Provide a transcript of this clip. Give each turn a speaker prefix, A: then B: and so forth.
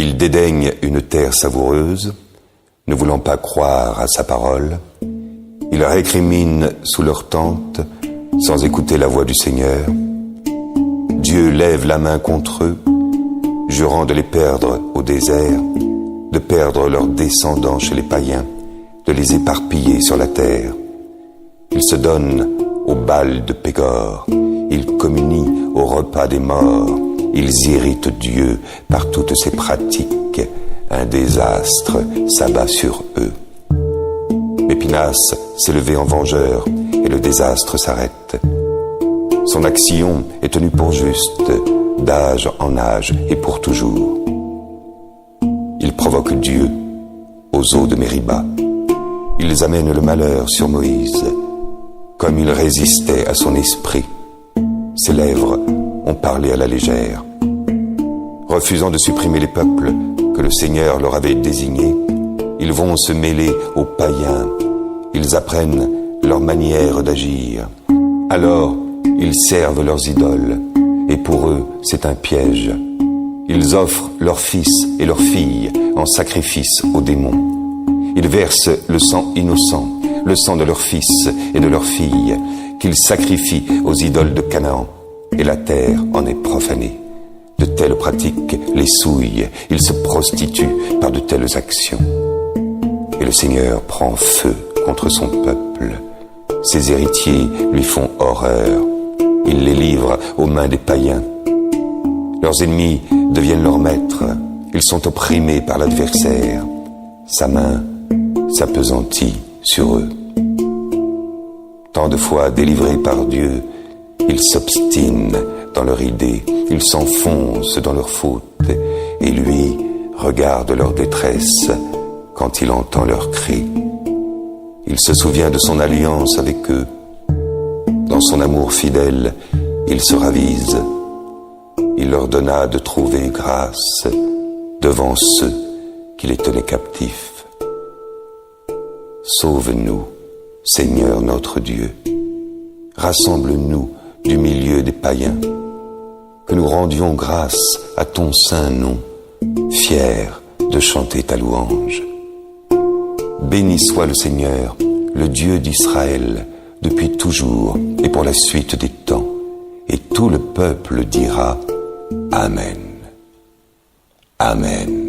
A: Ils dédaignent une terre savoureuse, ne voulant pas croire à sa parole. Ils récriminent sous leur tente, sans écouter la voix du Seigneur. Dieu lève la main contre eux, jurant de les perdre au désert, de perdre leurs descendants chez les païens, de les éparpiller sur la terre. Ils se donnent au bal de Pégor, ils communient au repas des morts, ils irritent Dieu par toutes ces pratiques. Un désastre s'abat sur eux. Mais Phinehas s'est levé en vengeur et le désastre s'arrête. Son action est tenue pour juste, d'âge en âge et pour toujours. Il provoque Dieu aux eaux de Mériba. Ils amènent le malheur sur Moïse. Comme il résistait à son esprit, ses lèvres ont parlé à la légère. Refusant de supprimer les peuples que le Seigneur leur avait désignés, ils vont se mêler aux païens. Ils apprennent leur manière d'agir. Alors, ils servent leurs idoles, et pour eux, c'est un piège. Ils offrent leurs fils et leurs filles en sacrifice aux démons. Ils versent le sang innocent, le sang de leurs fils et de leurs filles, qu'ils sacrifient aux idoles de Canaan, et la terre en est profanée. De telles pratiques les souillent, ils se prostituent par de telles actions. Et le Seigneur prend feu contre son peuple. Ses héritiers lui font horreur. Il les livre aux mains des païens. Leurs ennemis deviennent leurs maîtres. Ils sont opprimés par l'adversaire. Sa main s'appesantit sur eux. Tant de fois délivrés par Dieu, ils s'obstinent dans leur idée, ils s'enfoncent dans leur faute, et lui regarde leur détresse quand il entend leurs cris. Il se souvient de son alliance avec eux. Dans son amour fidèle, il se ravise. Il leur donna de trouver grâce devant ceux qui les tenaient captifs. Sauve-nous, Seigneur notre Dieu. Rassemble-nous du milieu des païens, que nous rendions grâce à ton saint nom, fiers de chanter ta louange. Béni soit le Seigneur, le Dieu d'Israël, depuis toujours et pour la suite des temps. Et tout le peuple dira Amen. Amen.